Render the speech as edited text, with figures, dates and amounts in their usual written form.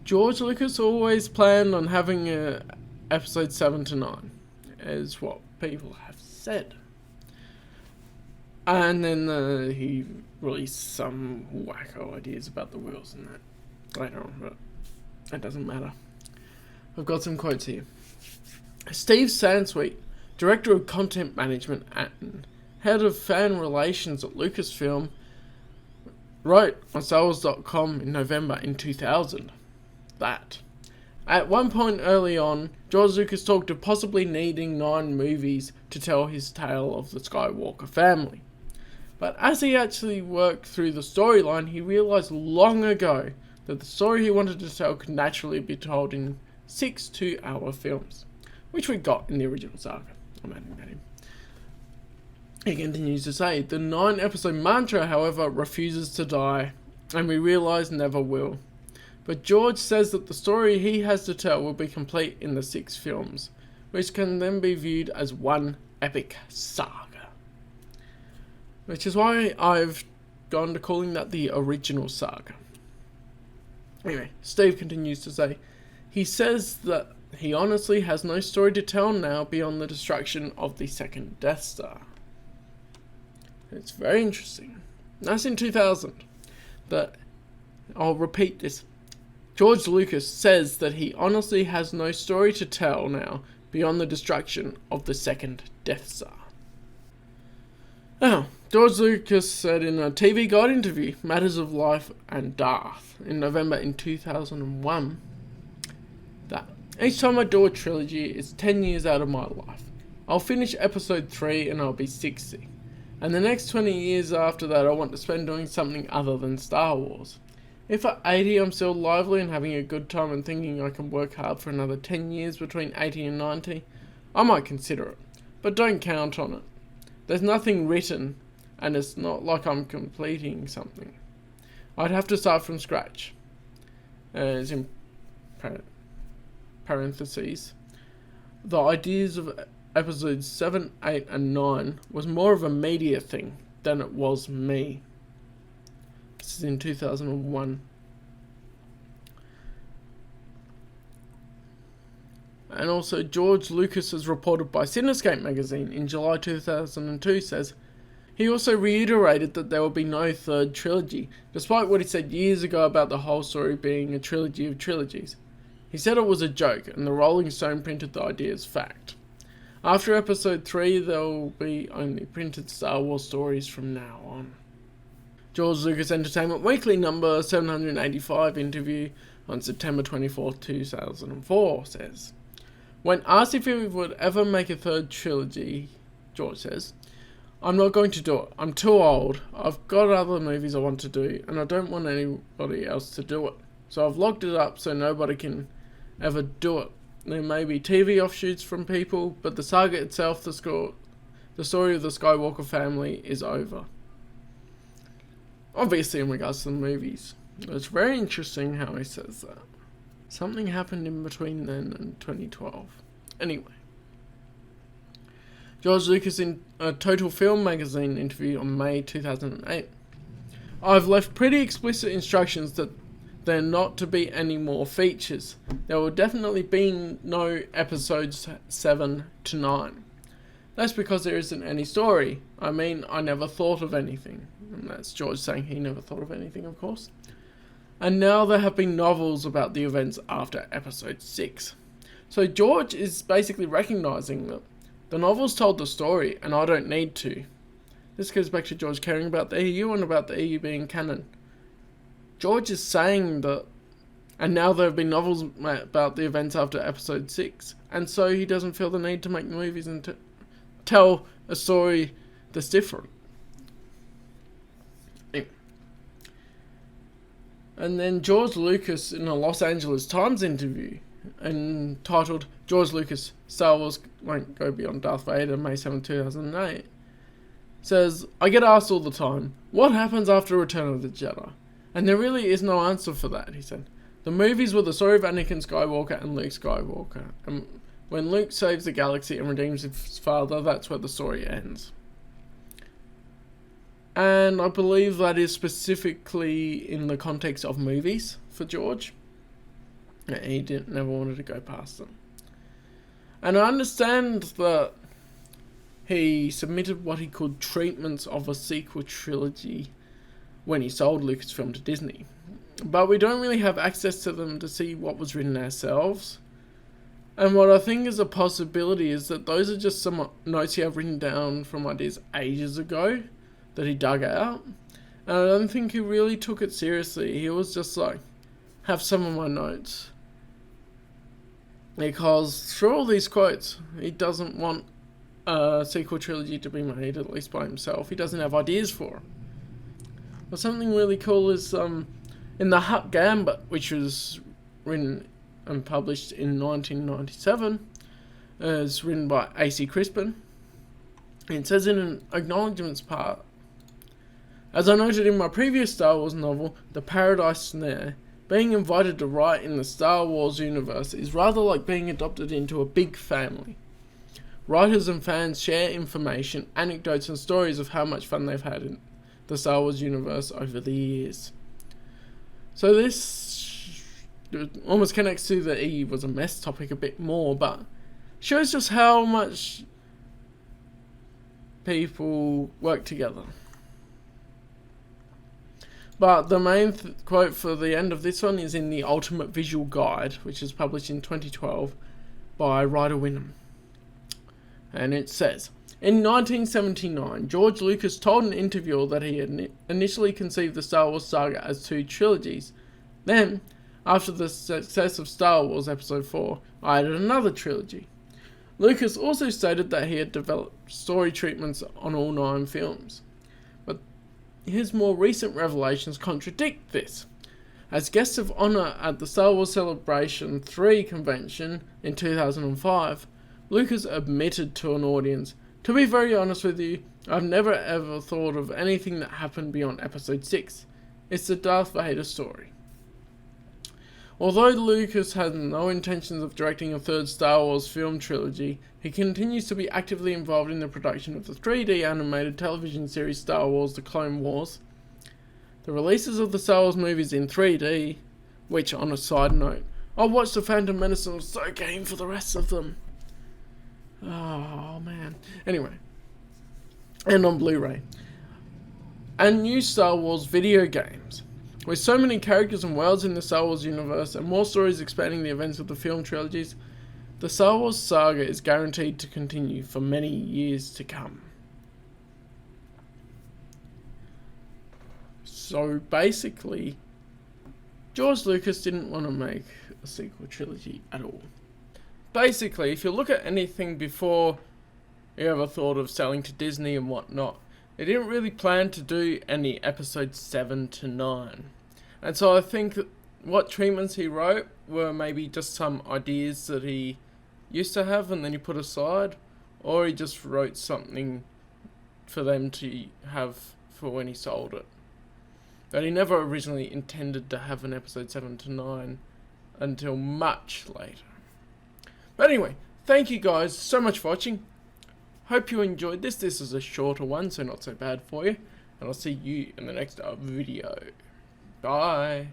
George Lucas always planned on having episode 7 to 9, is what people have said. And then he released some wacko ideas about the wheels and that later on, but that doesn't matter. I've got some quotes here. Steve Sansweet, Director of Content Management and Head of Fan Relations at Lucasfilm, wrote on StarWars.com in November in 2000 that at one point early on, George Lucas talked of possibly needing 9 movies to tell his tale of the Skywalker family. But as he actually worked through the storyline, he realised long ago that the story he wanted to tell could naturally be told in 6 2-hour films, which we got in the original saga. I'm adding that in. He continues to say, the 9-episode mantra, however, refuses to die, and we realise never will. But George says that the story he has to tell will be complete in the 6 films, which can then be viewed as one epic saga. Which is why I've gone to calling that the original saga. Anyway, Steve continues to say, he says that he honestly has no story to tell now beyond the destruction of the second Death Star. It's very interesting. That's in 2000. But I'll repeat this. George Lucas says that he honestly has no story to tell now beyond the destruction of the second Death Star. Now, George Lucas said in a TV Guide interview, Matters of Life and Death, in November in 2001, that each time I do a trilogy, it's 10 years out of my life. I'll finish episode 3 and I'll be 60. And the next 20 years after that, I want to spend doing something other than Star Wars. If at 80 I'm still lively and having a good time and thinking I can work hard for another 10 years between 80 and 90, I might consider it, but don't count on it. There's nothing written, and it's not like I'm completing something. I'd have to start from scratch. As in parentheses, the ideas of episodes 7, 8 and 9 was more of a media thing than it was me. This is in 2001. And also, George Lucas, as reported by Cinescape magazine in July 2002, says he also reiterated that there will be no third trilogy, despite what he said years ago about the whole story being a trilogy of trilogies. He said it was a joke, and the Rolling Stone printed the idea as fact. After episode 3, there will be only printed Star Wars stories from now on. George Lucas Entertainment Weekly number 785 interview on September 24, 2004 says, when asked if he would ever make a third trilogy, George says, I'm not going to do it. I'm too old. I've got other movies I want to do, and I don't want anybody else to do it. So I've locked it up so nobody can ever do it. There may be TV offshoots from people, but the saga itself, the story of the Skywalker family, is over. Obviously in regards to the movies. It's very interesting how he says that. Something happened in between then and 2012. Anyway. George Lucas in a Total Film magazine interview on May 2008. I've left pretty explicit instructions that there not to be any more features. There will definitely be no episodes 7 to 9. That's because there isn't any story. I mean, I never thought of anything. And that's George saying he never thought of anything, of course. And now there have been novels about the events after episode 6. So George is basically recognising that the novels told the story, and I don't need to. This goes back to George caring about the EU and about the EU being canon. George is saying that, and now there have been novels about the events after episode 6, and so he doesn't feel the need to make movies and tell a story that's different. And then George Lucas in a Los Angeles Times interview entitled George Lucas, Star Wars Won't Go Beyond Darth Vader, May 7, 2008, says, I get asked all the time, what happens after Return of the Jedi? And there really is no answer for that, he said. The movies were the story of Anakin Skywalker and Luke Skywalker. And when Luke saves the galaxy and redeems his father, that's where the story ends. And I believe that is specifically in the context of movies for George. He never wanted to go past them. And I understand that he submitted what he called treatments of a sequel trilogy when he sold Lucasfilm to Disney. But we don't really have access to them to see what was written ourselves. And what I think is a possibility is that those are just some notes he had written down from ideas ages ago that he dug out. And I don't think he really took it seriously. He was just like, have some of my notes. Because through all these quotes, he doesn't want a sequel trilogy to be made, at least by himself. He doesn't have ideas for it. But something really cool is in The Hutt Gambit, which was written and published in 1997, is written by A.C. Crispin. It says in an acknowledgements part, as I noted in my previous Star Wars novel, The Paradise Snare, being invited to write in the Star Wars universe is rather like being adopted into a big family. Writers and fans share information, anecdotes and stories of how much fun they've had in the Star Wars universe over the years. So this almost connects to the Eve was a mess topic a bit more, but shows just how much people work together. But the main quote for the end of this one is in the Ultimate Visual Guide, which is published in 2012 by Ryder Wynnum. And it says, in 1979, George Lucas told an interviewer that he had initially conceived the Star Wars saga as 2 trilogies. Then, after the success of Star Wars Episode 4, I added another trilogy. Lucas also stated that he had developed story treatments on all 9 films. But his more recent revelations contradict this. As guest of honour at the Star Wars Celebration 3 convention in 2005, Lucas admitted to an audience, "To be very honest with you, I've never ever thought of anything that happened beyond Episode 6. It's the Darth Vader story." Although Lucas had no intentions of directing a 3rd Star Wars film trilogy, he continues to be actively involved in the production of the 3D animated television series Star Wars The Clone Wars. The releases of the Star Wars movies in 3D, which, on a side note, I watched The Phantom Menace and was so game for the rest of them. Oh man. Anyway. And on Blu-ray. And new Star Wars video games. With so many characters and worlds in the Star Wars universe and more stories expanding the events of the film trilogies, the Star Wars saga is guaranteed to continue for many years to come. So basically, George Lucas didn't want to make a sequel trilogy at all. Basically, if you look at anything before he ever thought of selling to Disney and whatnot, he didn't really plan to do any episodes 7 to 9. And so I think that what treatments he wrote were maybe just some ideas that he used to have and then he put aside, or he just wrote something for them to have for when he sold it. But he never originally intended to have an episode 7 to 9 until much later. But anyway, thank you guys so much for watching. Hope you enjoyed this. This is a shorter one, so not so bad for you. And I'll see you in the next video. Bye.